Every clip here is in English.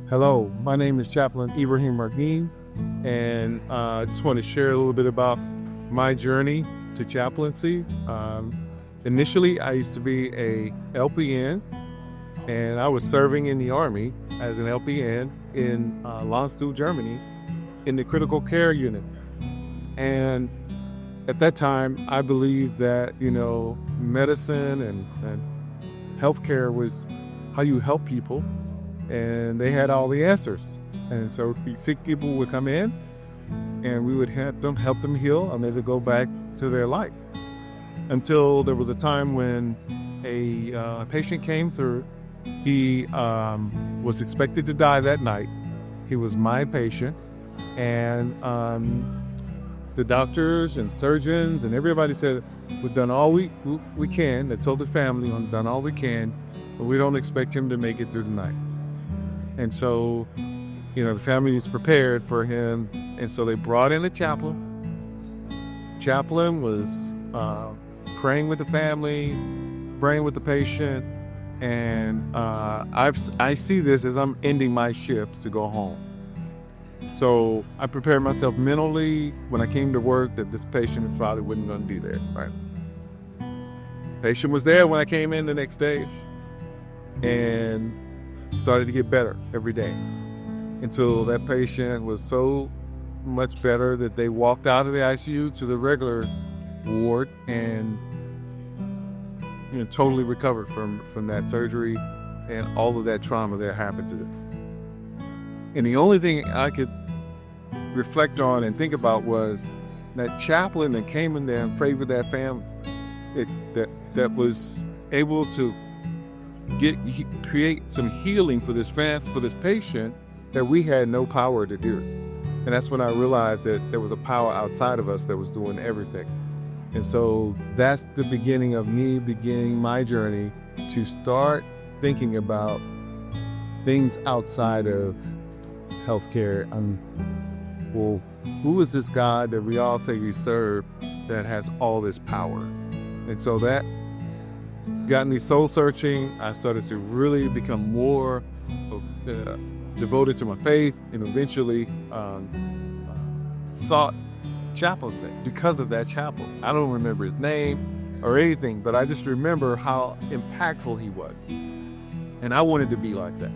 Hello, my name is Chaplain Ibraheem Raheem, and I just want to share a little bit about my journey to chaplaincy. Initially, I used to be a LPN, and I was serving in the Army as an LPN in Landstuhl, Germany, in the critical care unit. And at that time, I believed that, medicine and healthcare was how you help people, and they had all the answers. And so the sick people would come in, and we would help them heal, and they would go back to their life. Until there was a time when a patient came through. He was expected to die that night. He was my patient, and the doctors and surgeons and everybody said, "We've done all we can." They told the family, "We've done all we can, but we don't expect him to make it through the night." And so, the family was prepared for him, and so they brought in a chaplain. Chaplain was praying with the family, praying with the patient, and I see this as I'm ending my shift to go home. So I prepared myself mentally when I came to work that this patient probably wasn't going to be there, right? Patient was there when I came in the next day, and started to get better every day until that patient was so much better that they walked out of the ICU to the regular ward and totally recovered from that surgery and all of that trauma that happened to them. And the only thing I could reflect on and think about was that chaplain that came in there and prayed with that family that was able to create some healing for this patient that we had no power to do. And that's when I realized that there was a power outside of us that was doing everything. And so that's the beginning of me beginning my journey to start thinking about things outside of healthcare. Well, who is this God that we all say we serve that has all this power? And so that got me soul searching. I started to really become more devoted to my faith, and eventually sought chaplaincy because of that chaplain. I don't remember his name or anything, but I just remember how impactful he was. And I wanted to be like that.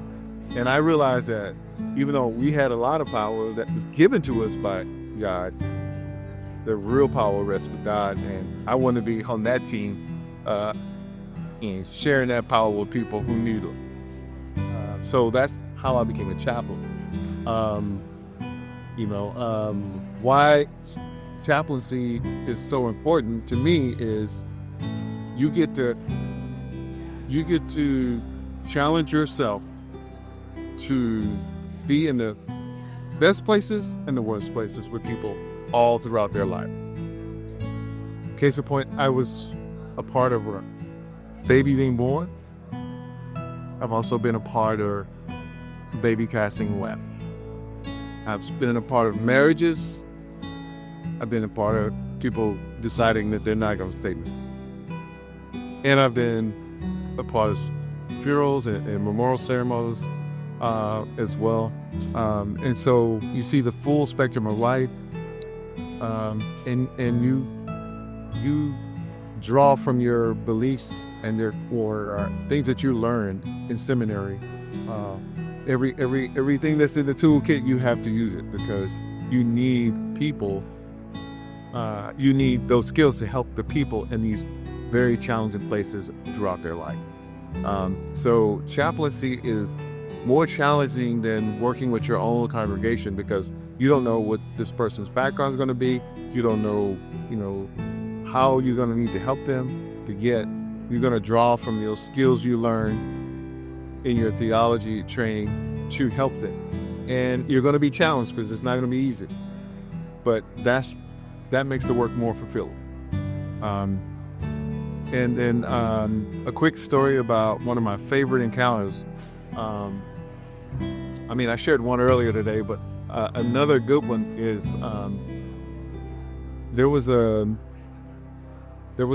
And I realized that even though we had a lot of power that was given to us by God, the real power rests with God. And I want to be on that team and sharing that power with people who need it. So that's how I became a chaplain. Why chaplaincy is so important to me is you get to challenge yourself to be in the best places and the worst places with people all throughout their life. Case in point, I was a part of a baby being born. I've also been a part of baby casting away. I've been a part of marriages. I've been a part of people deciding that they're not going to stay with me. And I've been a part of funerals and memorial ceremonies as well. And so you see the full spectrum of life, and you draw from your beliefs and or things that you learned in seminary. Everything that's in the toolkit, you have to use it because you need people. You need those skills to help the people in these very challenging places throughout their life. So chaplaincy is more challenging than working with your own congregation because you don't know what this person's background is going to be. You don't know, how you're going to need to help them, but yet you're going to draw from those skills you learn in your theology training to help them. And you're going to be challenged because it's not going to be easy. But that makes the work more fulfilling. And then a quick story about one of my favorite encounters. I shared one earlier today, but another good one is there was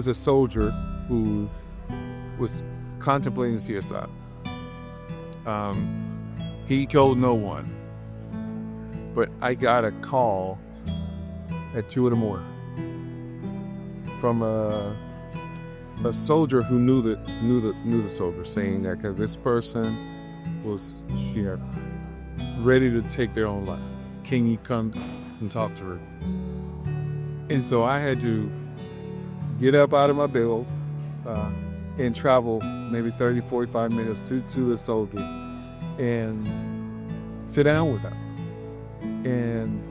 a soldier who was contemplating suicide. He told no one. But I got a call at 2 a.m. from a soldier who knew the soldier, saying that because this person was ready to take their own life. Can you come and talk to her? And so I had to get up out of my bed and travel maybe 30, 45 minutes to the soldier and sit down with her. And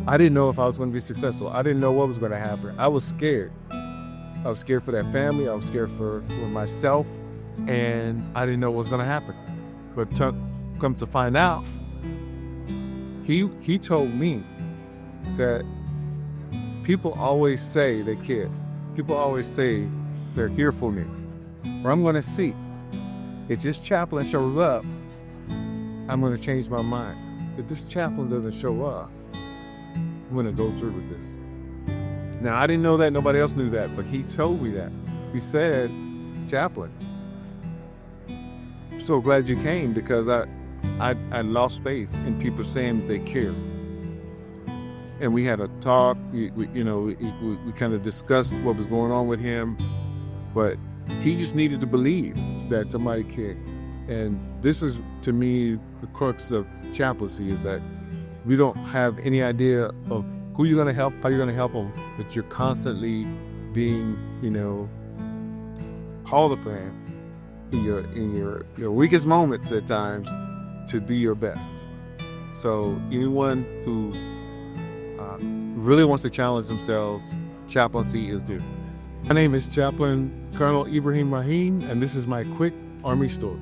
I didn't know if I was going to be successful. I didn't know what was going to happen. I was scared. I was scared for that family. I was scared for myself. And I didn't know what was going to happen. But come to find out, he told me that people always say they care. People always say they're here for me. Or I'm going to see. If this chaplain shows up, I'm going to change my mind. If this chaplain doesn't show up, I'm going to go through with this. Now, I didn't know that. Nobody else knew that. But he told me that. He said, Chaplain, I'm so glad you came, because I lost faith in people saying they care. And we had a talk. We kind of discussed what was going on with him. But he just needed to believe that somebody cared. And this is, to me, the crux of chaplaincy, is that we don't have any idea of who you're going to help, how you're going to help them, but you're constantly being, called upon in your weakest moments at times to be your best. So anyone who really wants to challenge themselves, chaplaincy is due. My name is Chaplain Colonel Ibraheem Raheem, and this is my quick Army story.